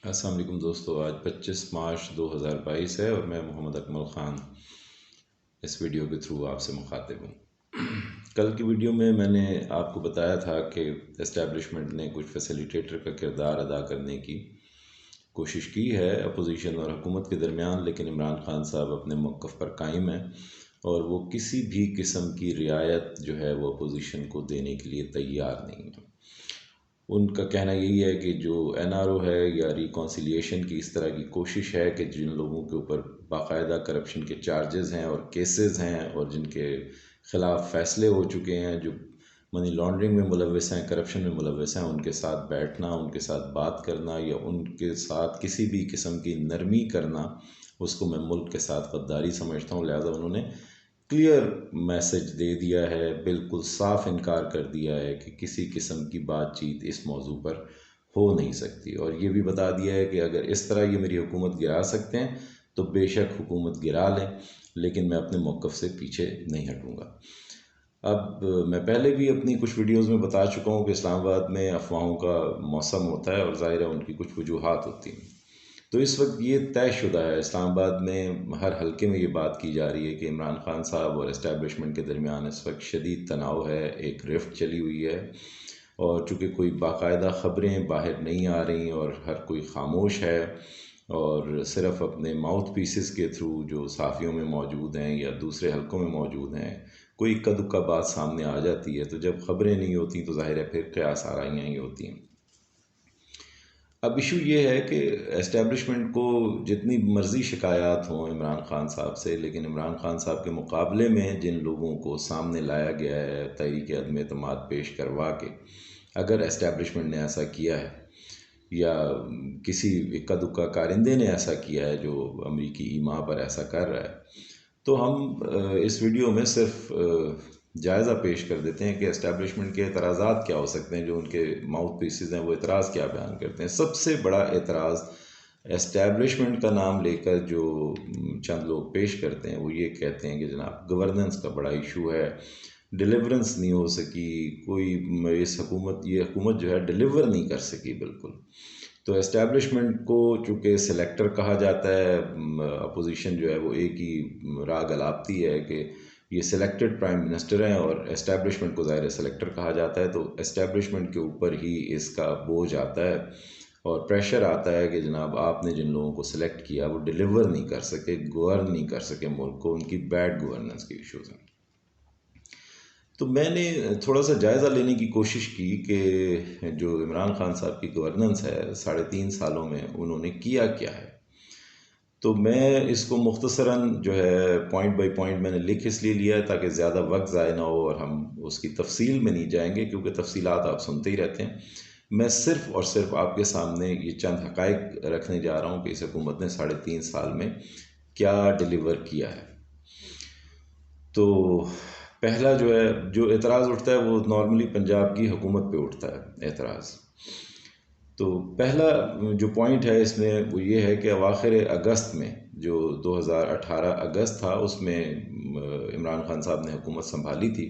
अस्सलाम वालेकुम दोस्तों। आज 25 मार्च 2022 है और मैं मोहम्मद अकमल ख़ान इस वीडियो के थ्रू आपसे मुखातिब हूँ। कल की वीडियो में मैंने आपको बताया था कि एस्टेब्लिशमेंट ने कुछ फैसिलिटेटर का किरदार अदा करने की कोशिश की है अपोजिशन और हुकूमत के दरमियान, लेकिन इमरान ख़ान साहब अपने मौक़िफ़ पर कायम हैं और वो किसी भी किस्म की रियायत जो है वो अपोजिशन को देने के लिए तैयार नहीं है। उनका कहना यही है कि जो एनआरओ है या रिकॉन्सिलिएशन की इस तरह की कोशिश है कि जिन लोगों के ऊपर बाकायदा करप्शन के चार्जेस हैं और केसेस हैं और जिनके ख़िलाफ़ फ़ैसले हो चुके हैं, जो मनी लॉन्ड्रिंग में मुलव्वस हैं, करप्शन में मुलव्वस हैं, उनके साथ बैठना, उनके साथ बात करना या उनके साथ किसी भी किस्म की नरमी करना, उसको मैं मुल्क के साथ गद्दारी समझता हूँ। लिहाजा उन्होंने क्लियर मैसेज दे दिया है, बिल्कुल साफ इनकार कर दिया है कि किसी किस्म की बातचीत इस मौजू पर हो नहीं सकती और ये भी बता दिया है कि अगर इस तरह ये मेरी हुकूमत गिरा सकते हैं तो बेशक हुकूमत गिरा लें, लेकिन मैं अपने मौक़िफ़ से पीछे नहीं हटूँगा। अब मैं पहले भी अपनी कुछ वीडियोज़ में बता चुका हूँ कि इस्लामाबाद में अफवाहों का मौसम होता है और ज़ाहिर है उनकी कुछ वजूहात होती हैं। तो इस वक्त ये तयशुदा है, इस्लामाबाद में हर हलके में ये बात की जा रही है कि इमरान ख़ान साहब और इस्टेब्लिशमेंट के दरमियान इस वक्त शदीद तनाव है, एक रिफ्ट चली हुई है और चूँकि कोई बाकायदा ख़बरें बाहर नहीं आ रही और हर कोई ख़ामोश है और सिर्फ़ अपने माउथ पीसेस के थ्रू जो सहाफ़ियों में मौजूद हैं या दूसरे हलकों में मौजूद हैं, कोई इक्का दुक्का बात सामने आ जाती है। तो जब ख़बरें नहीं होती तो ज़ाहिर है फिर क़यास आराइयाँ ही होती हैं। अब इशू ये है कि एस्टेब्लिशमेंट को जितनी मर्ज़ी शिकायत हों इमरान ख़ान साहब से, लेकिन इमरान ख़ान साहब के मुकाबले में जिन लोगों को सामने लाया गया है तहरीक अदम एतमाद पेश करवा के, अगर एस्टेब्लिशमेंट ने ऐसा किया है या किसी इक्का दुक्का कारिंदे ने ऐसा किया है जो अमरीकी ईमा पर ऐसा कर रहा है, तो हम इस वीडियो में सिर्फ जायज़ा पेश कर देते हैं कि एस्टेब्लिशमेंट के एतराज़ात क्या हो सकते हैं, जो उनके माउथ पीसेस हैं वो एतराज़ क्या बयान करते हैं। सबसे बड़ा एतराज़ एस्टेब्लिशमेंट का नाम लेकर जो चंद लोग पेश करते हैं वो ये कहते हैं कि जनाब गवर्नेंस का बड़ा इशू है, डिलीवरेंस नहीं हो सकी, कोई ये हुकूमत जो है डिलीवर नहीं कर सकी बिल्कुल। तो एस्टेब्लिशमेंट को चूँकि सेलेक्टर कहा जाता है, अपोजिशन जो है वो एक ही राग अलापती है कि ये सिलेक्टेड प्राइम मिनिस्टर हैं और एस्टेब्लिशमेंट को ज़ाहिर सेलेक्टर कहा जाता है, तो एस्टेब्लिशमेंट के ऊपर ही इसका बोझ आता है और प्रेशर आता है कि जनाब आपने जिन लोगों को सिलेक्ट किया वो डिलीवर नहीं कर सके, गवर्न नहीं कर सके मुल्क को, उनकी बैड गवर्नेंस के इश्यूज़ हैं। तो मैंने थोड़ा सा जायज़ा लेने की कोशिश की कि जो इमरान ख़ान साहब की गवर्नेंस है 3.5 सालों में उन्होंने किया क्या है। तो मैं इसको मुख्तसरन जो है पॉइंट बाय पॉइंट मैंने लिख इसलिए लिया है ताकि ज़्यादा वक्त ज़ाय ना हो और हम उसकी तफसील में नहीं जाएंगे, क्योंकि तफसीलात आप सुनते ही रहते हैं। मैं सिर्फ़ और सिर्फ आपके सामने ये चंद हक़ाइक़ रखने जा रहा हूँ कि इस हुकूमत ने 3.5 साल में क्या डिलीवर किया है। तो पहला जो है, जो एतराज़ उठता है वो नॉर्मली पंजाब की हुकूमत पे उठता है एतराज़। तो पहला जो पॉइंट है इसमें वो ये है कि अवाखिर अगस्त में, जो 2018 अगस्त था, उसमें इमरान ख़ान साहब ने हुकूमत संभाली थी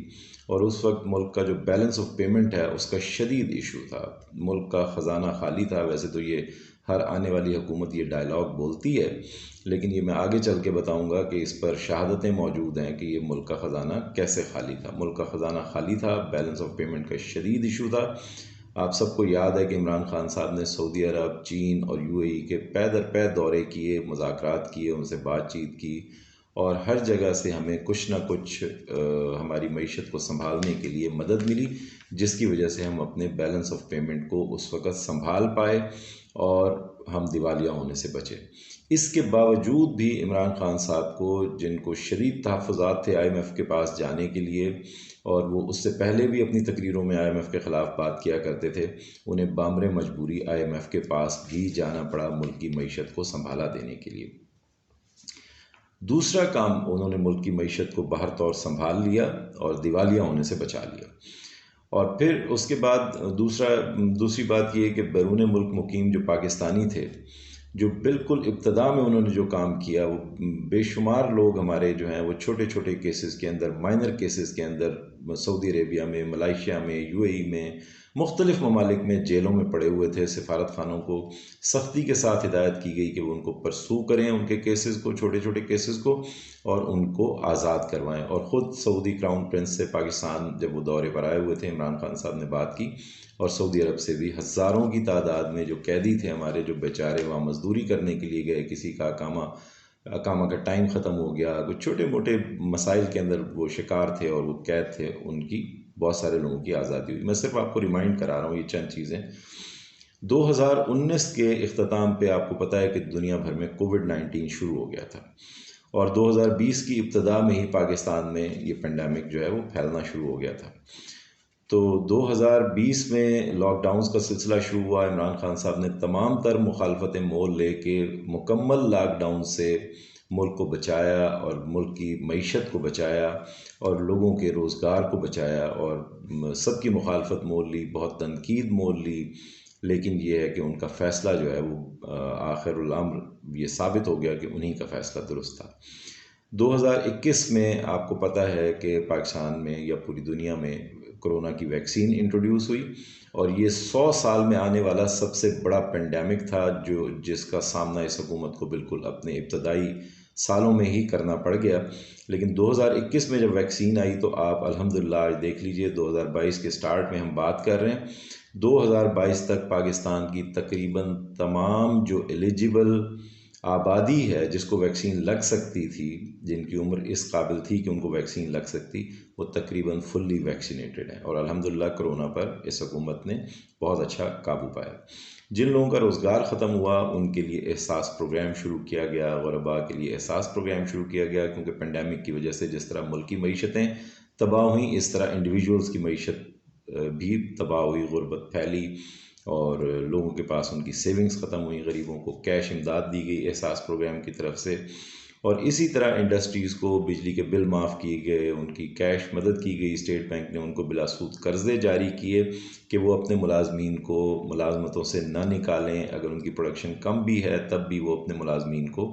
और उस वक्त मुल्क का जो बैलेंस ऑफ पेमेंट है उसका शदीद इशू था, मुल्क का ख़जाना खाली था। वैसे तो ये हर आने वाली हुकूमत ये डायलॉग बोलती है, लेकिन ये मैं आगे चल के बताऊँगा कि इस पर शहादतें मौजूद हैं कि ये मुल्क का ख़जाना कैसे खाली था। मुल्क का ख़जाना खाली था, बैलेंस ऑफ पेमेंट का शदीद इशू था। आप सबको याद है कि इमरान ख़ान साहब ने सऊदी अरब, चीन और यूएई के पै दर पै दौरे किए, मुज़ाकरात किए, उनसे बातचीत की और हर जगह से हमें कुछ ना कुछ हमारी मईशत को संभालने के लिए मदद मिली, जिसकी वजह से हम अपने बैलेंस ऑफ पेमेंट को उस वक़्त संभाल पाए और हम दिवालिया होने से बचे। इसके बावजूद भी इमरान ख़ान साहब को, जिनको शदीद तहफ़्फ़ुज़ात थे IMF के पास जाने के लिए और वो उससे पहले भी अपनी तकरीरों में IMF के ख़िलाफ़ बात किया करते थे, उन्हें बामरे मजबूरी IMF के पास भी जाना पड़ा मुल्क की मईशत को संभाला देने के लिए। दूसरा काम, उन्होंने मुल्क की मईशत को बाहर तौर संभाल लिया और दिवालिया होने से बचा लिया। और फिर उसके बाद दूसरी बात ये है कि बैरून मुल्क मुकीम जो पाकिस्तानी थे, जो बिल्कुल इब्तदा में उन्होंने जो काम किया, वो बेशुमार लोग हमारे जो हैं वो छोटे छोटे केसेस के अंदर, माइनर केसेस के अंदर सऊदी अरेबिया में, मलाइशिया में, UAE में मुख्तलिफ़ ममालिक में जेलों में पड़े हुए थे। सिफारत खानों को सख्ती के साथ हिदायत की गई कि वो उनको परसू करें, उनके केसेस को, छोटे छोटे केसेस को, और उनको आज़ाद करवाएं। और ख़ुद सऊदी क्राउन प्रिंस से पाकिस्तान जब वो दौरे पर आए हुए थे, इमरान खान साहब ने बात की, और सऊदी अरब से भी हज़ारों की तादाद में जो कैदी थे हमारे, जो बेचारे वहाँ मजदूरी करने के लिए गए, किसी का अकामा का टाइम ख़त्म हो गया, कुछ छोटे मोटे मसाइल के अंदर वो शिकार थे और वो कैद थे, उनकी बहुत सारे लोगों की आज़ादी हुई। मैं सिर्फ आपको रिमाइंड करा रहा हूँ ये चंद चीज़ें। 2019 के इख्तिताम पे आपको पता है कि दुनिया भर में कोविड-19 शुरू हो गया था, और 2020 की इब्तदा में ही पाकिस्तान में ये पेंडेमिक जो है वो फैलना शुरू हो गया था। तो 2020 में लॉकडाउन्स का सिलसिला शुरू हुआ। इमरान खान साहब ने तमाम तर मुखालफतें मोल लेके मुकम्मल लॉकडाउन से मुल्क को बचाया, और मुल्क की मईशत को बचाया, और लोगों के रोज़गार को बचाया, और सबकी मुखालफत मोल ली, बहुत तनकीद मोल ली, लेकिन ये है कि उनका फ़ैसला जो है वो आखिरुल अम्र ये साबित हो गया कि उन्हीं का फ़ैसला दुरुस्त था। 2021 में आपको पता है कि पाकिस्तान में या पूरी दुनिया में कोरोना की वैक्सीन इंट्रोड्यूस हुई, और ये 100 साल में आने वाला सबसे बड़ा पेंडेमिक था जिसका सामना इस हुकूमत को बिल्कुल अपने इब्तदाई सालों में ही करना पड़ गया। लेकिन 2021 में जब वैक्सीन आई तो आप अल्हम्दुलिल्लाह आज देख लीजिए, 2022 के स्टार्ट में हम बात कर रहे हैं, 2022 तक पाकिस्तान की तकरीबन तमाम जो एलिजिबल आबादी है जिसको वैक्सीन लग सकती थी, जिनकी उम्र इस काबिल थी कि उनको वैक्सीन लग सकती, वो तकरीबन फुल्ली वैक्सीनेटेड है। और अल्हम्दुलिल्लाह कोरोना पर इस हुकूमत ने बहुत अच्छा काबू पाया। जिन लोगों का रोज़गार ख़त्म हुआ उनके लिए एहसास प्रोग्राम शुरू किया गया, गुरबा के लिए एहसास प्रोग्राम शुरू किया गया, क्योंकि पेंडेमिक की वजह से जिस तरह मुल्क की मईशतें तबाह हुई, इस तरह इंडिविजुअल्स की मईशत भी तबाह हुई, गुर्बत फैली, और लोगों के पास उनकी सेविंग्स ख़त्म हुई, गरीबों को कैश इमदाद दी गई एहसास प्रोग्राम की तरफ से, और इसी तरह इंडस्ट्रीज़ को बिजली के बिल माफ़ किए गए, उनकी कैश मदद की गई। स्टेट बैंक ने उनको बिलासूद कर्ज़े जारी किए कि वो अपने मुलाजमीन को मुलाजमतों से ना निकालें, अगर उनकी प्रोडक्शन कम भी है तब भी वो अपने मुलाजमीन को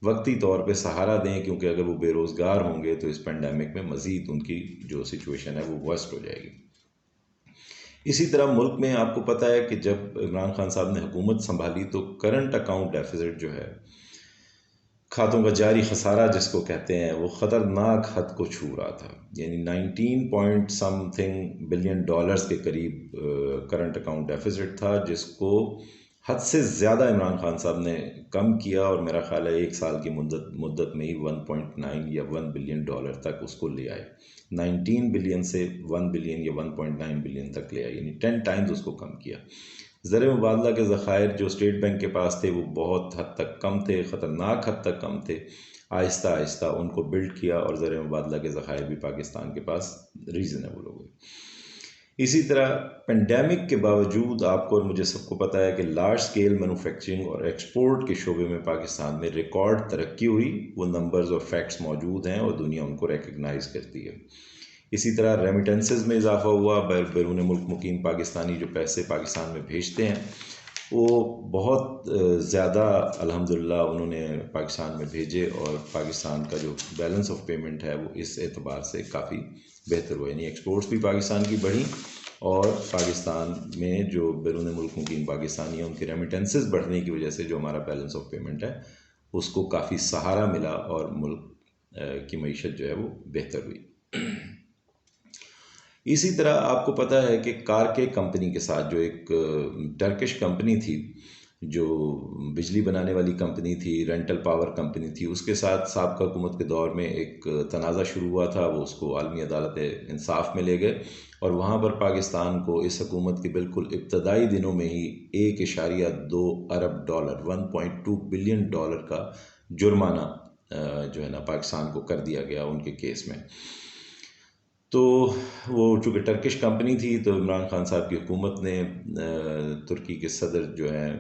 वक्ती तौर पे सहारा दें, क्योंकि अगर वो बेरोज़गार होंगे तो इस पेंडेमिक में मज़ीद उनकी जो सिचुएशन है वो वर्स्ट हो जाएगी। इसी तरह मुल्क में आपको पता है कि जब इमरान खान साहब ने हुकूमत संभाली तो करंट अकाउंट डेफिसिट जो है, खातों का जारी खसारा जिसको कहते हैं, वो ख़तरनाक हद को छू रहा था। यानी 19 पॉइंट समथिंग बिलियन डॉलर्स के करीब करंट अकाउंट डेफिसिट था, जिसको हद से ज़्यादा इमरान खान साहब ने कम किया, और मेरा ख्याल है 1 साल की मुद्दत में ही 1.9 या 1 बिलियन डॉलर तक उसको ले आए। 19 बिलियन से 1 बिलियन या 1.9 बिलियन तक ले आए, यानी 10 टाइम्स उसको कम किया। ज़र मुबादला के ज़खायर जो स्टेट बैंक के पास थे वो बहुत हद तक कम थे, ख़तरनाक हद तक कम थे। आहिस्ता आहिस्ता उनको बिल्ड किया, और ज़र मुबादला के ज़खायर भी पाकिस्तान के पास रीज़नेबल हो गए। इसी तरह पेंडेमिक के बावजूद आपको और मुझे सबको पता है कि लार्ज स्केल मैन्युफैक्चरिंग और एक्सपोर्ट के शोबे में पाकिस्तान में रिकॉर्ड तरक्की हुई। वो नंबर्स और फैक्ट्स मौजूद हैं और दुनिया उनको रिकग्नाइज करती है। इसी तरह रेमिटेंसेस में इजाफा हुआ। बैरून मुल्क मुकीम पाकिस्तानी जो पैसे पाकिस्तान में भेजते हैं वो बहुत ज़्यादा अल्हम्दुलिल्लाह उन्होंने पाकिस्तान में भेजे, और पाकिस्तान का जो बैलेंस ऑफ पेमेंट है वो इस एतबार से काफ़ी बेहतर हुआ। यानी एक्सपोर्ट्स भी पाकिस्तान की बढ़ी, और पाकिस्तान में जो बैरून मुल्क मुकीम पाकिस्तानी हैं उनके रेमिटेंसेस बढ़ने की वजह से जो हमारा बैलेंस ऑफ पेमेंट है उसको काफ़ी सहारा मिला, और मुल्क की मईशत जो है वो बेहतर हुई। इसी तरह आपको पता है कि कारके कंपनी के साथ, जो एक टर्किश कंपनी थी, जो बिजली बनाने वाली कंपनी थी, रेंटल पावर कंपनी थी, उसके साथ साबका हुकूमत के दौर में एक तनाज़ा शुरू हुआ था। वो उसको आलमी अदालत इंसाफ में ले गए, और वहाँ पर पाकिस्तान को इस हुकूमत के बिल्कुल इब्तदाई दिनों में ही $1.2 अरब 1.2 बिलियन डॉलर का जुर्माना जो है ना पाकिस्तान को कर दिया गया उनके केस में। तो वो चूँकि टर्किश कंपनी थी तो इमरान खान साहब की हुकूमत ने तुर्की के सदर जो हैं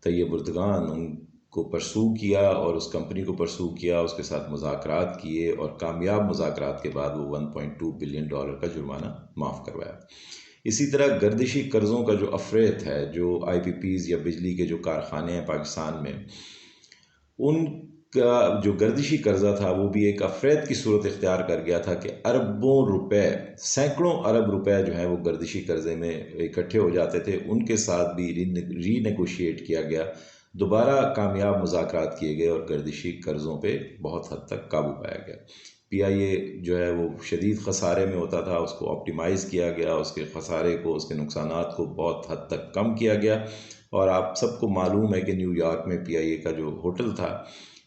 तैयब उर्दगान उनको परसू किया, और उस कंपनी को परसू किया, उसके साथ मुज़ाकरात किए, और कामयाब मुज़ाकरात के बाद वो 1.2 बिलियन डॉलर का जुर्माना माफ़ करवाया। इसी तरह गर्दिशी कर्ज़ों का जो अफरेत है, जो IPPs या बिजली के जो कारखाने हैं पाकिस्तान में, उन का जो गर्दिशी कर्जा था वो भी एक अफरेद की सूरत इख्तियार कर गया था कि अरबों रुपए, सैकड़ों अरब रुपए जो हैं वो गर्दिशी कर्जे में इकट्ठे हो जाते थे। उनके साथ भी रीनेगोशिएट किया गया, दोबारा कामयाब मुज़ाकरात किए गए और गर्दिशी कर्ज़ों पे बहुत हद तक काबू पाया गया। PIA जो है वो शदीद खसारे में होता था, उसको ऑप्टिमाइज़ किया गया, उसके खसारे को, उसके नुकसानात को बहुत हद तक कम किया गया। और आप सबको मालूम है कि न्यूयॉर्क में PIA का जो होटल था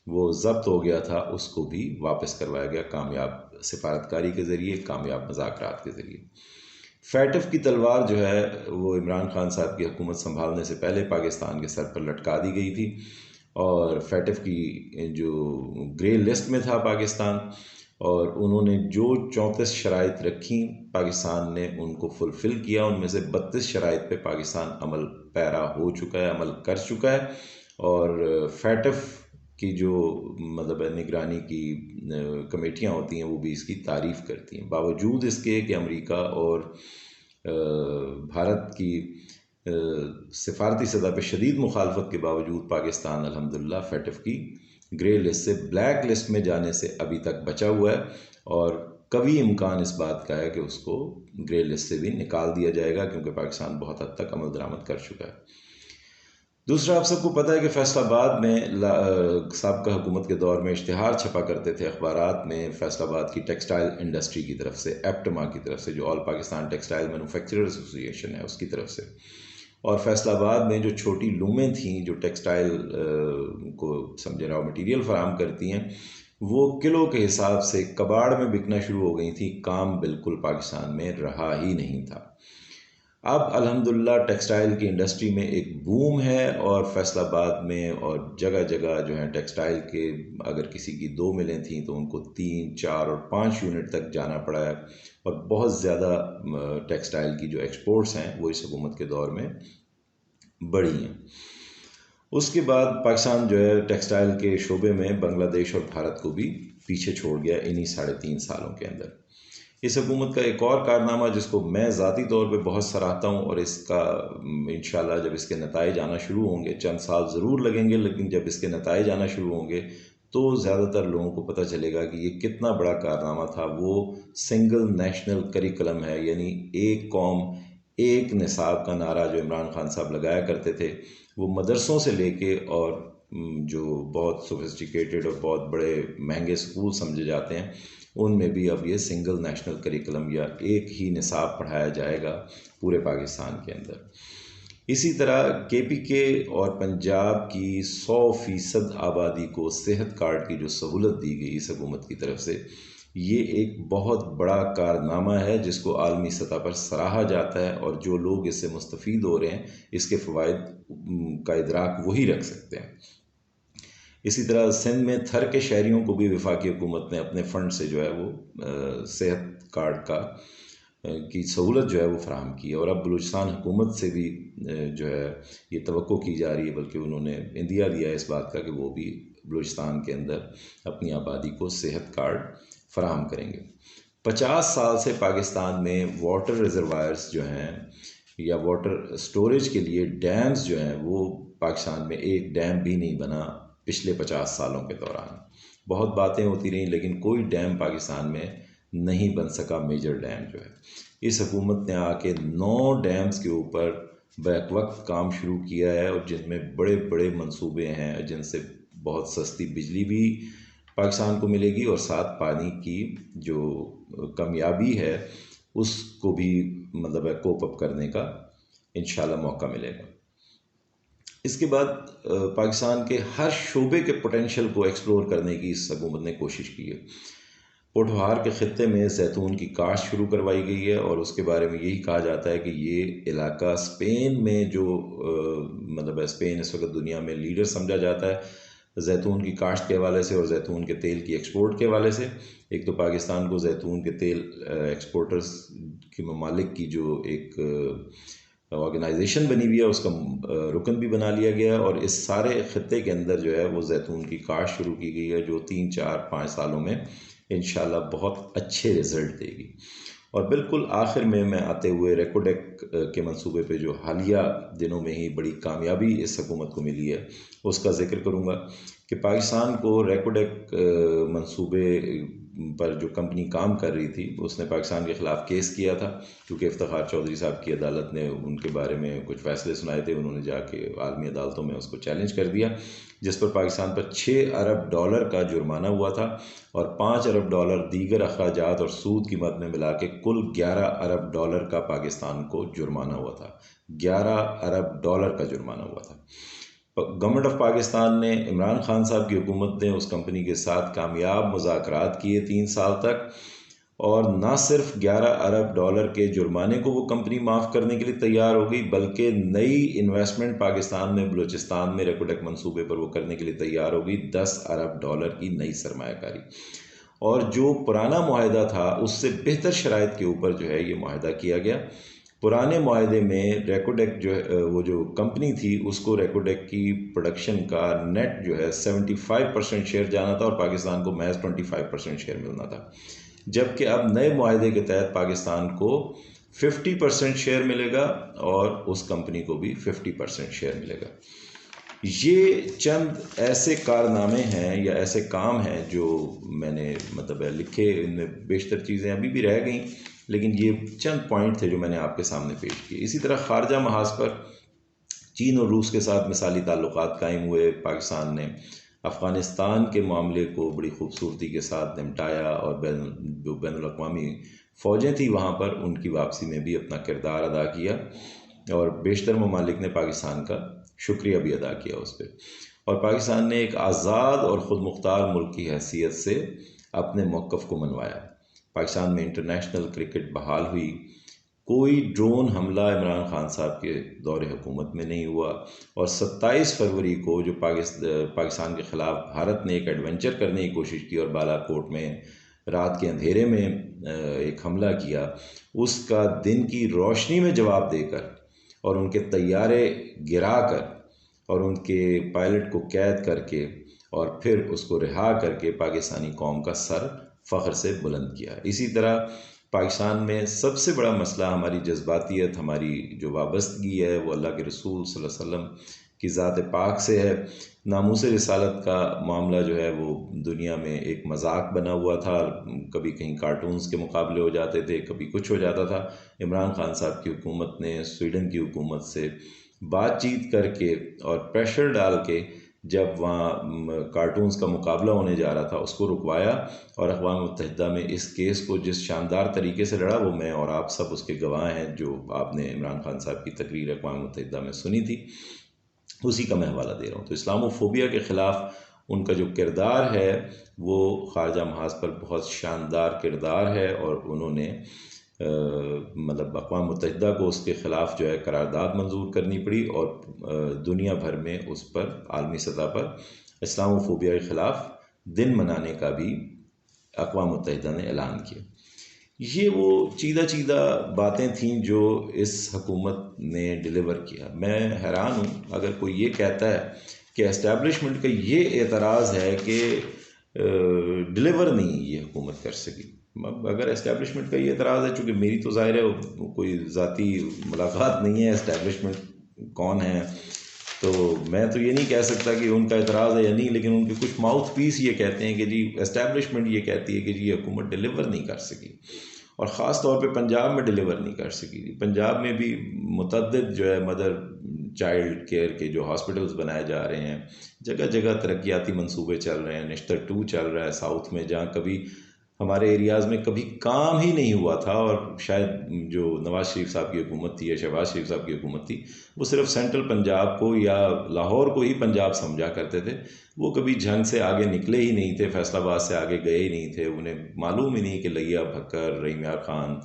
वो ज़ब्त हो गया था, उसको भी वापस करवाया गया कामयाब सिफारतकारी के ज़रिए, कामयाब मुज़ाकरात के ज़रिए। फैटफ की तलवार जो है वो इमरान खान साहब की हुकूमत संभालने से पहले पाकिस्तान के सर पर लटका दी गई थी और फैटफ की जो ग्रे लिस्ट में था पाकिस्तान, और उन्होंने जो 34 शराइत रखी पाकिस्तान ने उनको फुलफ़िल किया। उनमें से 32 शराइत पे पाकिस्तान अमल पैरा हो चुका है, अमल कर चुका है। और फैटफ की जो मतलब निगरानी की कमेटियाँ होती हैं वो भी इसकी तारीफ़ करती हैं। बावजूद इसके कि अमेरिका और भारत की सिफारती सतह पर शदीद मुखालफत के बावजूद पाकिस्तान अल्हम्दुलिल्लाह फैटफ की ग्रे लिस्ट से ब्लैक लिस्ट में जाने से अभी तक बचा हुआ है, और कभी इम्कान इस बात का है कि उसको ग्रे लिस्ट से भी निकाल दिया जाएगा, क्योंकि पाकिस्तान बहुत हद तक अमल दरामद कर चुका है। दूसरा, आप सबको पता है कि फैसलाबाद में साबका हुकूमत के दौर में इश्तिहार छपा करते थे अखबारात में फैसलाबाद की टेक्सटाइल इंडस्ट्री की तरफ से, एप्टमा की तरफ से, जो all Pakistan textile manufacturers association है उसकी तरफ से। और फैसलाबाद में जो छोटी लूमें थीं जो टेक्सटाइल को समझे रॉ मटेरियल फराहम करती हैं, वो किलो के हिसाब से कबाड़ में बिकना शुरू हो गई थी। काम बिल्कुल पाकिस्तान में रहा ही नहीं था। अब अल्हम्दुलिल्लाह टेक्सटाइल की इंडस्ट्री में एक बूम है, और फैसलाबाद में और जगह जगह जो है टेक्सटाइल के, अगर किसी की 2 मिलें थी तो उनको 3, 4 और 5 यूनिट तक जाना पड़ा है। और बहुत ज़्यादा टेक्सटाइल की जो एक्सपोर्ट्स हैं वो इस हुकूमत के दौर में बढ़ी हैं। उसके बाद पाकिस्तान जो है टेक्सटाइल के शोबे में बांग्लादेश और भारत को भी पीछे छोड़ गया इन्हीं 3.5 सालों के अंदर। इस हुकूमत का एक और कारनामा जिसको मैं ज़ाती तौर पे बहुत सराहता हूँ, और इसका इंशाल्लाह जब इसके नताइज आना शुरू होंगे, चंद साल ज़रूर लगेंगे, लेकिन जब इसके नताइज आना शुरू होंगे तो ज़्यादातर लोगों को पता चलेगा कि ये कितना बड़ा कारनामा था। वो सिंगल नेशनल करिकुलम है, यानी एक कौम एक निसाब का नारा जो इमरान खान साहब लगाया करते थे, वो मदरसों से लेके और जो बहुत सोफिस्टिकेटेड और बहुत बड़े महंगे स्कूल समझे जाते हैं उनमें भी अब ये सिंगल नेशनल करिकुलम या एक ही निसाब पढ़ाया जाएगा पूरे पाकिस्तान के अंदर। इसी तरह KPK और पंजाब की 100% आबादी को सेहत कार्ड की जो सहूलत दी गई इस हुकूमत की तरफ से, ये एक बहुत बड़ा कारनामा है जिसको आलमी सतह पर सराहा जाता है, और जो लोग इससे मुस्तफ़ीद हो रहे हैं इसके फ़वाइद का इदराक वही रख सकते हैं। इसी तरह सिंध में थर के शहरियों को भी वफाकी हुकूमत ने अपने फ़ंड से जो है वो सेहत कार्ड का की सहूलत जो है वो फराहम की है। और अब बलूचिस्तान हुकूमत से भी जो है ये तवक्को की जा रही है, बल्कि उन्होंने इंदिया दिया है इस बात का कि वो भी बलूचिस्तान के अंदर अपनी आबादी को सेहत कार्ड फराहम करेंगे। 50 साल से पाकिस्तान में वाटर रिजर्वायर्स जो हैं या वाटर स्टोरेज के लिए डैम्स जो हैं, वो पाकिस्तान में एक डैम भी नहीं बना पिछले 50 सालों के दौरान। बहुत बातें होती रहीं लेकिन कोई डैम पाकिस्तान में नहीं बन सका, मेजर डैम जो है। इस हुकूमत ने आके 9 डैम्स के ऊपर बैक वक्त काम शुरू किया है, और जिनमें बड़े बड़े मंसूबे हैं जिनसे बहुत सस्ती बिजली भी पाकिस्तान को मिलेगी, और साथ पानी की जो कमियाबी है उसको भी मतलब कोप अप करने का इंशाल्लाह मौका मिलेगा। इसके बाद पाकिस्तान के हर शोबे के पोटेंशियल को एक्सप्लोर करने की इस हुकूमत ने कोशिश की है। पोठवार के ख़त्ते में जैतून की काश्त शुरू करवाई गई है, और उसके बारे में यही कहा जाता है कि ये इलाका स्पेन में जो मतलब स्पेन इस वक्त दुनिया में लीडर समझा जाता है जैतून की काश्त के हवाले से और जैतून के तेल की एक्सपोर्ट के हवाले से। एक तो पाकिस्तान को जैतून के तेल एक्सपोर्टर्स के ममालिक की जो एक ऑर्गेनाइजेशन बनी हुई है उसका रुकन भी बना लिया गया, और इस सारे ख़त्ते के अंदर जो है वो जैतून की काश्त शुरू की गई है, जो 3, 4, 5 सालों में इंशाल्लाह बहुत अच्छे रिज़ल्ट देगी। और बिल्कुल आखिर में मैं आते हुए रेकोडेक के मंसूबे पे जो हालिया दिनों में ही बड़ी कामयाबी इस हुकूमत को मिली है उसका जिक्र करूँगा कि पाकिस्तान को रेकोडेक मंसूबे पर जो कंपनी काम कर रही थी उसने पाकिस्तान के ख़िलाफ़ केस किया था, क्योंकि इफ्तिखार चौधरी साहब की अदालत ने उनके बारे में कुछ फ़ैसले सुनाए थे। उन्होंने जाके आलमी अदालतों में उसको चैलेंज कर दिया, जिस पर पाकिस्तान पर $6 अरब का जुर्माना हुआ था और $5 अरब दीगर अखराजात और सूद की मद में मिला के कुल $11 अरब का पाकिस्तान को जुर्माना हुआ था। $11 अरब का जुर्माना हुआ था। गवर्नमेंट ऑफ पाकिस्तान ने, इमरान खान साहब की हुकूमत ने उस कंपनी के साथ कामयाब मुज़ाकरात किए 3 साल तक, और ना सिर्फ $11 अरब के जुर्माने को वो कंपनी माफ़ करने के लिए तैयार हो गई, बल्कि नई इन्वेस्टमेंट पाकिस्तान में बलूचिस्तान में रेकोडेक मंसूबे पर वो करने के लिए तैयार हो गई। $10 अरब की नई सरमायाकारी, और जो पुराना मुआहदा था उससे बेहतर शराइत के ऊपर जो है ये मुआहदा किया गया। पुराने मुआहदे में रेकोडेक जो है, वो जो कंपनी थी उसको रेकोडेक की प्रोडक्शन का नेट जो है 75% शेयर जाना था और पाकिस्तान को महज 25% शेयर मिलना था, जबकि अब नए मुआहदे के तहत पाकिस्तान को 50% शेयर मिलेगा और उस कंपनी को भी 50% शेयर मिलेगा। ये चंद ऐसे कारनामे हैं या ऐसे काम हैं जो मैंने लिखे, इनमें बेशतर चीज़ें अभी भी रह गई, लेकिन ये चंद पॉइंट थे जो मैंने आपके सामने पेश किए। इसी तरह खारजा महाज पर चीन और रूस के साथ मिसाली ताल्लुकात कायम हुए। पाकिस्तान ने अफ़गानिस्तान के मामले को बड़ी खूबसूरती के साथ निपटाया और जो बैनुल-अक़वामी फ़ौजें थी वहाँ पर उनकी वापसी में भी अपना किरदार अदा किया, और बेशतर ममालिक ने पाकिस्तान का शुक्रिया भी अदा किया उस पर। और पाकिस्तान ने एक आज़ाद और ख़ुद मुख्तार मुल्क की हैसियत से अपने मौक़िफ़ को मनवाया। पाकिस्तान में इंटरनेशनल क्रिकेट बहाल हुई। कोई ड्रोन हमला इमरान खान साहब के दौरे हुकूमत में नहीं हुआ, और 27 फरवरी को जो पाकिस्तान के ख़िलाफ़ भारत ने एक एडवेंचर करने की कोशिश की और बालाकोट में रात के अंधेरे में एक हमला किया, उसका दिन की रोशनी में जवाब देकर और उनके तैयारे गिरा कर और उनके पायलट को कैद करके और फिर उसको रिहा करके पाकिस्तानी कौम का सर फ़ख्र से बुलंद किया। इसी तरह पाकिस्तान में सबसे बड़ा मसला हमारी जज्बातियत, हमारी जो वाबस्तगी है वो अल्लाह के रसूल सल्लल्लाहु अलैहि वसल्लम की ज़ात पाक से है। नामूस रिसालत का मामला जो है वो दुनिया में एक मजाक बना हुआ था, कभी कहीं कार्टून्स के मुकाबले हो जाते थे, कभी कुछ हो जाता था। इमरान खान साहब की हुकूमत ने स्वीडन की हुकूमत से बातचीत करके और प्रेशर डाल के जब वहाँ कार्टून्स का मुकाबला होने जा रहा था उसको रुकवाया, और अक़वाम मुत्तहिदा में इस केस को जिस शानदार तरीके से लड़ा वो मैं और आप सब उसके गवाह हैं, जो आपने इमरान खान साहब की तकरीर अक़वाम मुत्तहिदा में सुनी थी, उसी का मैं हवाला दे रहा हूँ। तो इस्लामोफोबिया के ख़िलाफ़ उनका जो किरदार है वो खारजा महाज पर बहुत शानदार किरदार है, और उन्होंने अक़वाम मुत्तहिदा को उसके ख़िलाफ़ जो है करारदाद मंजूर करनी पड़ी, और दुनिया भर में उस पर आलमी सतह पर इस्लामोफोबिया के ख़िलाफ़ दिन मनाने का भी अक़वाम मुत्तहिदा ने ऐलान किया। ये वो चीदा बातें थीं जो इस हुकूमत ने डिलीवर किया। मैं हैरान हूँ अगर कोई ये कहता है कि एस्टैब्लिशमेंट का ये एतराज़ है कि डिलीवर नहीं ये हुकूमत कर सकी। अगर एस्टैब्लिशमेंट का ये एतराज़ है, चूँकि मेरी तो ज़ाहिर है कोई ज़ाती मुलाकात नहीं है एस्टैब्लिशमेंट कौन है, तो मैं तो ये नहीं कह सकता कि उनका एतराज़ है या नहीं, लेकिन उनके कुछ माउथ पीस ये कहते हैं कि जी एस्टैब्लिशमेंट ये कहती है कि जी ये हुकूमत डिलीवर नहीं कर सकी, और ख़ास तौर पे पंजाब में डिलीवर नहीं कर सकी। पंजाब में भी मुतअद्दिद जो है मदर चाइल्ड केयर के जो हॉस्पिटल्स बनाए जा रहे हैं, जगह जगह तरक्याती मंसूबे चल रहे हैं। निश्तर 2 चल रहा है साउथ में, जहाँ कभी हमारे एरियाज़ में कभी काम ही नहीं हुआ था, और शायद जो नवाज़ शरीफ साहब की हुकूमत थी या शहबाज शरीफ साहब की हुकूमत थी वो सिर्फ सेंट्रल पंजाब को या लाहौर को ही पंजाब समझा करते थे। वो कभी झंग से आगे निकले ही नहीं थे, फैसलाबाद से आगे गए ही नहीं थे। उन्हें मालूम ही नहीं कि लिया भक्कर, रहीम यार खान,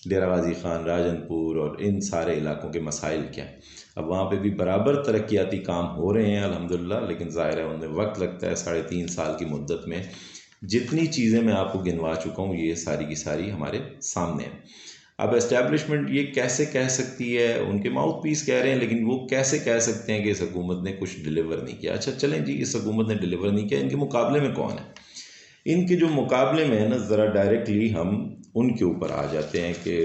डेरा गाजी खान, राजनपुर और इन सारे इलाकों के मसाइल क्या हैं। अब वहाँ पे भी बराबर तरक्याती काम हो रहे हैं अल्हम्दुलिल्लाह, लेकिन ज़ाहिर है उनमें वक्त लगता है। 3.5 साल की मुद्दत में जितनी चीज़ें मैं आपको गिनवा चुका हूँ ये सारी की सारी हमारे सामने हैं। अब एस्टैब्लिशमेंट ये कैसे कह सकती है, उनके माउथ पीस कह रहे हैं, लेकिन वो कैसे कह सकते हैं कि इस हुकूमत ने कुछ डिलीवर नहीं किया। अच्छा चलें जी, इस हुकूमत ने डिलीवर नहीं किया, इनके मुकाबले में कौन है? इनके जो मुकाबले में है ना, ज़रा डायरेक्टली हम उनके ऊपर आ जाते हैं कि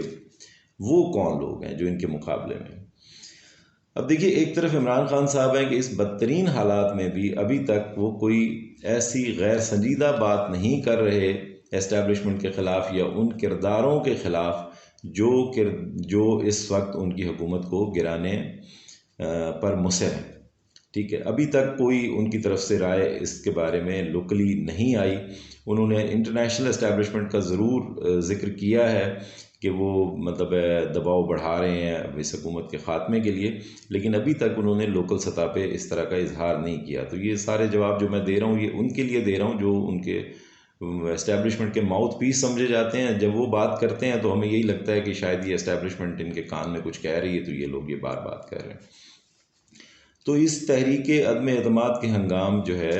वो कौन लोग हैं जो इनके मुकाबले में। अब देखिए, एक तरफ इमरान खान साहब हैं कि इस बदतरीन हालात में भी अभी तक वो कोई ऐसी गैर संजीदा बात नहीं कर रहे एस्टेब्लिशमेंट के ख़िलाफ़ या उन किरदारों के ख़िलाफ़ जो इस वक्त उनकी हुकूमत को गिराने पर मुसर हैं। ठीक है, अभी तक कोई उनकी तरफ से राय इसके बारे में लोकली नहीं आई। उन्होंने इंटरनेशनल एस्टेब्लिशमेंट का ज़रूर ज़िक्र किया है कि वो मतलब दबाव बढ़ा रहे हैं इस हुकूमत के ख़ात्मे के लिए, लेकिन अभी तक उन्होंने लोकल सतह पे इस तरह का इजहार नहीं किया। तो ये सारे जवाब जो मैं दे रहा हूँ ये उनके लिए दे रहा हूँ जो उनके एस्टेब्लिशमेंट के माउथ पीस समझे जाते हैं। जब वो बात करते हैं तो हमें यही लगता है कि शायद ये एस्टेब्लिशमेंट इनके कान में कुछ कह रही है, तो ये लोग ये बार बात कर रहे हैं। तो इस तहरीक अदम एतमाद के हंगाम जो है,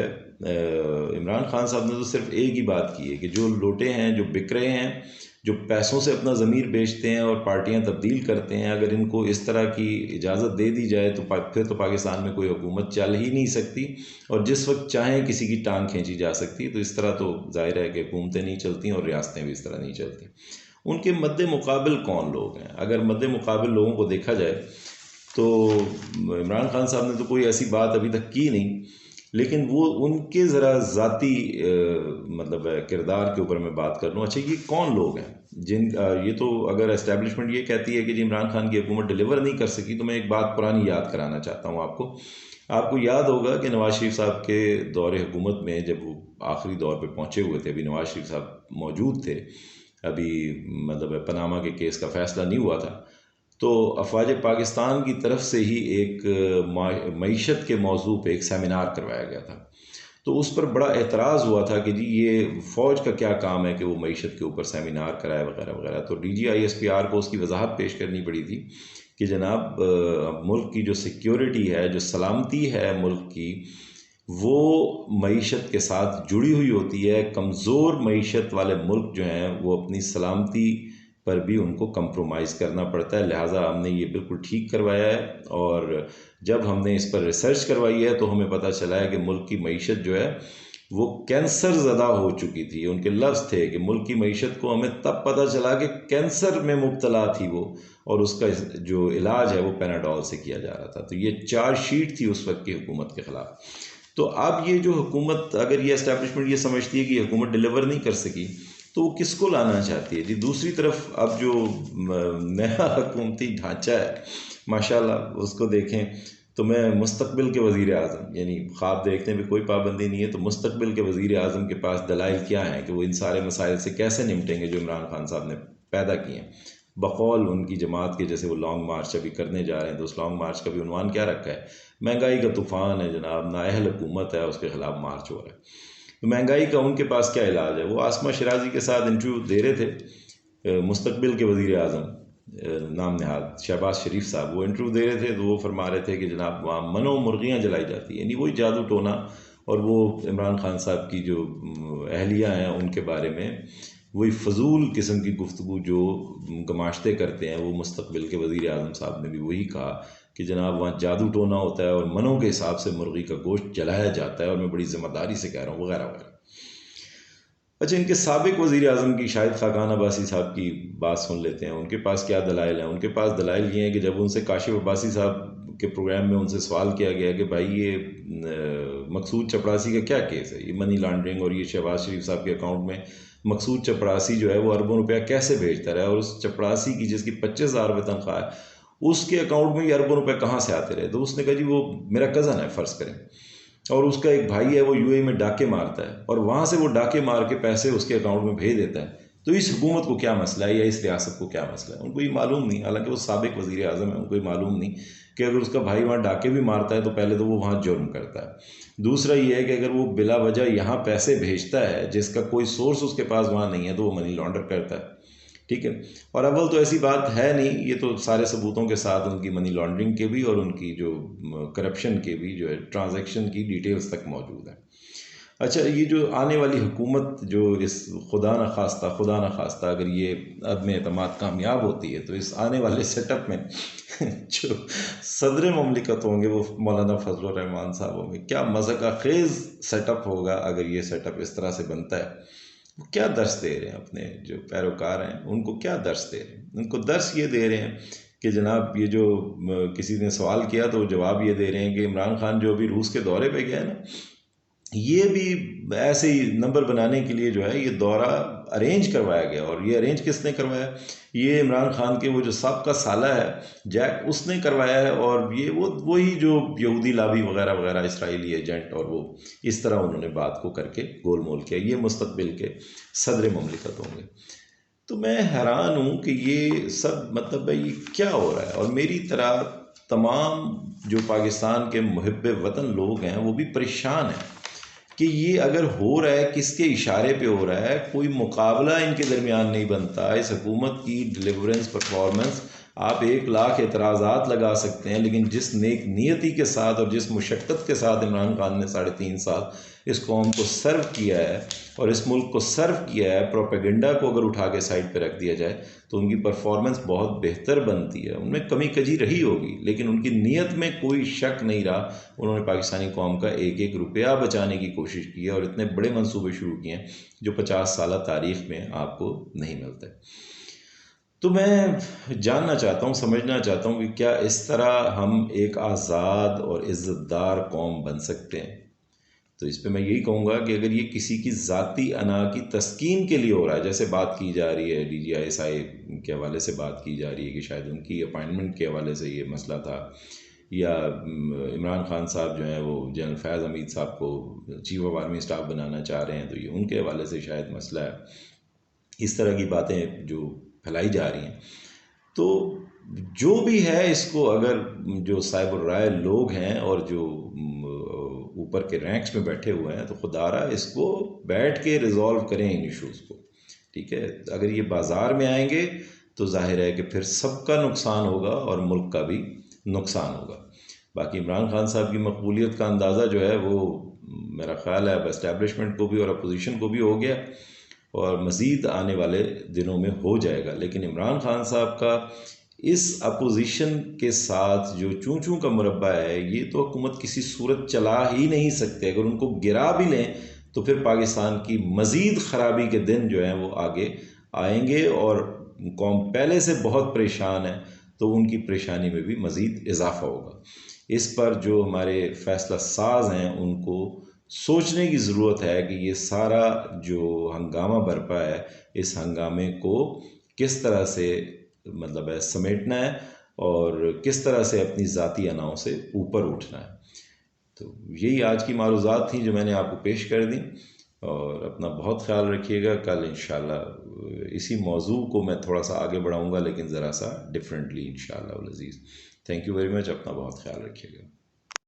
इमरान खान साहब ने तो सिर्फ एक ही बात की है कि जो लोटे हैं, जो बिक रहे हैं, जो पैसों से अपना ज़मीर बेचते हैं और पार्टियां तब्दील करते हैं, अगर इनको इस तरह की इजाज़त दे दी जाए तो फिर तो पाकिस्तान में कोई हुकूमत चल ही नहीं सकती और जिस वक्त चाहें किसी की टांग खींची जा सकती। तो इस तरह तो जाहिर है कि हुकूमतें नहीं चलती और रियासतें भी इस तरह नहीं चलती। उनके मद्दे मुकाबिल कौन लोग हैं? अगर मद्दे मुकाबिल लोगों को देखा जाए तो इमरान खान साहब ने तो कोई ऐसी बात अभी तक की नहीं, लेकिन वो उनके ज़रा ज़ाती मतलब किरदार के ऊपर मैं बात कर लूँ। अच्छा, ये कौन लोग हैं जिन ये तो अगर एस्टेब्लिशमेंट ये कहती है कि जी इमरान खान की हुकूमत डिलीवर नहीं कर सकी, तो मैं एक बात पुरानी याद कराना चाहता हूँ आपको याद होगा कि नवाज शरीफ साहब के दौरे हुकूमत में जब वो आखिरी दौर पे पहुँचे हुए थे, अभी नवाज शरीफ साहब मौजूद थे, अभी मतलब पनामा के केस का फ़ैसला नहीं हुआ था, तो अफवाज पाकिस्तान की तरफ से ही एक मईशत के मौजू पे एक सेमिनार करवाया गया था। तो उस पर बड़ा एतराज़ हुआ था कि जी ये फ़ौज का क्या काम है कि वो मईशत के ऊपर सेमिनार कराए वगैरह वगैरह। तो DGISPR को उसकी वजाहत पेश करनी पड़ी थी कि जनाब मुल्क की जो सिक्योरिटी है, जो सलामती है मुल्क की, वो मईशत के साथ जुड़ी हुई होती है। कमज़ोर मईशत वाले मुल्क जो हैं वो अपनी सलामती पर भी उनको कंप्रोमाइज़ करना पड़ता है। लिहाजा हमने ये बिल्कुल ठीक करवाया है और जब हमने इस पर रिसर्च करवाई है तो हमें पता चला है कि मुल्क की मईशत जो है वो कैंसर ज़दा हो चुकी थी। उनके लफ्ज़ थे कि मुल्क की मईशत को हमें तब पता चला कि कैंसर में मुब्तला थी वो, और उसका जो इलाज है वो पैनाडोल से किया जा रहा था। तो ये चार्जशीट थी उस वक्त की हुकूमत के ख़िलाफ़। तो अब ये जो हुकूमत, अगर ये एस्टेब्लिशमेंट ये समझती है कि हुकूमत डिलीवर नहीं कर सकी, तो वो किसको लाना चाहती है जी? दूसरी तरफ अब जो नया हुकूमती ढांचा है माशाल्लाह उसको देखें तो मैं मुस्तकबिल के वज़ीर आज़म, यानी ख्वाब देखने में कोई पाबंदी नहीं है, तो मुस्तकबिल के वज़ीर आज़म के पास दलाइल क्या हैं कि वो इन सारे मसाइल से कैसे निपटेंगे जो इमरान खान साहब ने पैदा किए हैं। बकौल उनकी जमात के, जैसे वो लॉन्ग मार्च अभी करने जा रहे हैं, तो उस लॉन्ग मार्च का भी उन्वान क्या रखा है? महंगाई का तूफ़ान है जनाब, नाअहल हुकूमत है, उसके ख़िलाफ़ मार्च हो रहा है। तो महंगाई का उनके पास क्या इलाज है? वो आसमा शिराजी के साथ इंटरव्यू दे रहे थे, मुस्तकबिल के वज़ीर आज़म नाम नहाद शहबाज शरीफ साहब, वो इंटरव्यू दे रहे थे तो वो फरमा रहे थे कि जनाब वहाँ मनो मुर्गियाँ जलाई जाती हैं, यानी वही जादू टोना, और वो इमरान खान साहब की जो अहलिया हैं उनके बारे में वही फजूल किस्म की गुफ्तगू जो गमाश्ते करते हैं। वो मुस्तकबिल के वज़ीर आज़म साहब ने भी वही कहा कि जनाब वहाँ जादू टोना होता है और मनों के हिसाब से मुर्गी का गोश्त जलाया जाता है और मैं बड़ी ज़िम्मेदारी से कह रहा हूँ वगैरह वगैरह। अच्छा, इनके साबिक वज़ीर आज़म की शाहिद खाकान अब्बासी साहब की बात सुन लेते हैं, उनके पास क्या दलाइल हैं। उनके पास दलाइल ये हैं कि जब उनसे काशिफ अब्बासी साहब के प्रोग्राम में उनसे सवाल किया गया कि भाई ये मकसूद चपरासी का क्या केस है, ये मनी लॉन्ड्रिंग और ये शहबाज शरीफ साहब के अकाउंट में मकसूद चपरासी जो है वो अरबों रुपया कैसे भेजता रहा है, और उस चपरासी की जिसकी 25,000 रुपये तनख्वाह है उसके अकाउंट में ये अरबों रुपये कहाँ से आते रहे? तो उसने कहा जी वो मेरा कज़न है फ़र्ज़ करें, और उसका एक भाई है वो UAE में डाके मारता है और वहाँ से वो डाके मार के पैसे उसके अकाउंट में भेज देता है। तो इस हुकूमत को क्या मसला है या इस रियासत को क्या मसला है? उनको ये मालूम नहीं, हालांकि वो साबिक वज़ीर आज़म है, उनको ये मालूम नहीं कि अगर उसका भाई वहाँ डाके भी मारता है तो पहले तो वो वहाँ जुर्म करता है। दूसरा ये है कि अगर वो बिला वजह यहाँ पैसे भेजता है जिसका कोई सोर्स उसके पास वहाँ नहीं है तो वो मनी लॉन्डर करता है। ठीक है, और अव्वल तो ऐसी बात है नहीं, ये तो सारे सबूतों के साथ उनकी मनी लॉन्ड्रिंग के भी और उनकी जो करप्शन के भी जो है ट्रांजैक्शन की डिटेल्स तक मौजूद है। अच्छा, ये जो आने वाली हुकूमत जो इस खुदा न खास्ता अगर ये अदम एतमाद कामयाब होती है तो इस आने वाले सेटअप में जो सदर ममलिकत होंगे वो मौलाना फजल रहमान साहब होंगे। क्या मज़ाक़ खेज़ सेटअप होगा अगर ये सेटअप इस तरह से बनता है। वो क्या दर्स दे रहे हैं अपने जो पैरोकार हैं उनको, क्या दर्स दे रहे हैं उनको? दर्स ये दे रहे हैं कि जनाब ये जो किसी ने सवाल किया तो जवाब ये दे रहे हैं कि इमरान खान जो अभी रूस के दौरे पे गया है ना, ये भी ऐसे ही नंबर बनाने के लिए जो है ये दौरा अरेंज करवाया गया। और ये अरेंज किसने करवाया? ये इमरान खान के वो जो साबका साला है जैक, उसने करवाया है। और ये वही जो यहूदी लाबी वगैरह वगैरह, इसराइली एजेंट, और वो इस तरह उन्होंने बात को करके गोल मोल किया। ये मुस्तकबिल के सदर ममलिकत होंगे। तो मैं हैरान हूँ कि ये सब मतलब भाई ये क्या हो रहा है। और मेरी तरह तमाम जो पाकिस्तान के मुहिब वतन लोग हैं वो भी परेशान हैं कि ये अगर हो रहा है किसके इशारे पे हो रहा है, कोई मुकाबला इनके दरमियान नहीं बनता। इस हुकूमत की डिलीवरेंस परफॉर्मेंस, आप 1,00,000 एतराज़ात लगा सकते हैं, लेकिन जिस नेक नियति के साथ और जिस मुशक्क़त के साथ इमरान खान ने 3.5 साल इस कौम को सर्व किया है और इस मुल्क को सर्व किया है, प्रोपेगेंडा को अगर उठा के साइड पे रख दिया जाए तो उनकी परफॉर्मेंस बहुत बेहतर बनती है। उनमें कमी कजी रही होगी, लेकिन उनकी नीयत में कोई शक नहीं रहा। उन्होंने पाकिस्तानी कौम का एक एक रुपया बचाने की कोशिश की है और इतने बड़े मंसूबे शुरू किए हैं जो 50 साल तारीख में आपको नहीं मिलते। तो मैं जानना चाहता हूँ, समझना चाहता हूँ कि क्या इस तरह हम एक आज़ाद और इज़्ज़तदार कौम बन सकते हैं? तो इस पे मैं यही कहूँगा कि अगर ये किसी की ज़ाती अना की तस्कीन के लिए हो रहा है, जैसे बात की जा रही है DGISI के हवाले से बात की जा रही है कि शायद उनकी अपॉइंटमेंट के हवाले से ये मसला था, या इमरान खान साहब जो हैं वो जनरल फैज़ हमीद साहब को चीफ ऑफ आर्मी स्टाफ बनाना चाह रहे हैं, तो ये उनके हवाले से शायद मसला है। इस तरह की बातें जो फैलाई जा रही हैं, तो जो भी है इसको अगर जो साहिब राय लोग हैं और जो ऊपर के रैंक्स में बैठे हुए हैं, तो खुदारा इसको बैठ के रिजॉल्व करें इन इश्यूज़ को, ठीक है? अगर ये बाज़ार में आएंगे तो जाहिर है कि फिर सबका नुकसान होगा और मुल्क का भी नुकसान होगा। बाकी इमरान खान साहब की मकबूलियत का अंदाज़ा जो है वो मेरा ख़्याल है अब एस्टैब्लिशमेंट को भी और अपोजिशन को भी हो गया और मज़ीद आने वाले दिनों में हो जाएगा। लेकिन इमरान खान साहब का इस अपोजिशन के साथ जो चूं चूं का मुरब्बा है, ये तो हुकूमत किसी सूरत चला ही नहीं सकते। अगर उनको गिरा भी लें तो फिर पाकिस्तान की मज़ीद ख़राबी के दिन जो हैं वो आगे आएंगे और कौम पहले से बहुत परेशान है तो उनकी परेशानी में भी मज़ीद इजाफ़ा होगा। इस पर जो हमारे फ़ैसला साज हैं उनको सोचने की ज़रूरत है कि ये सारा जो हंगामा बरपा है, इस हंगामे को किस तरह से मतलब है समेटना है और किस तरह से अपनी ज़ाती अनाओं से ऊपर उठना है। तो यही आज की मारूज़ात थी जो मैंने आपको पेश कर दी। और अपना बहुत ख्याल रखिएगा। कल इंशाल्लाह इसी मौजू को मैं थोड़ा सा आगे बढ़ाऊँगा, लेकिन ज़रा सा डिफरेंटली इंशाल्लाह Aziz. Thank you very much. अपना बहुत ख्याल रखिएगा।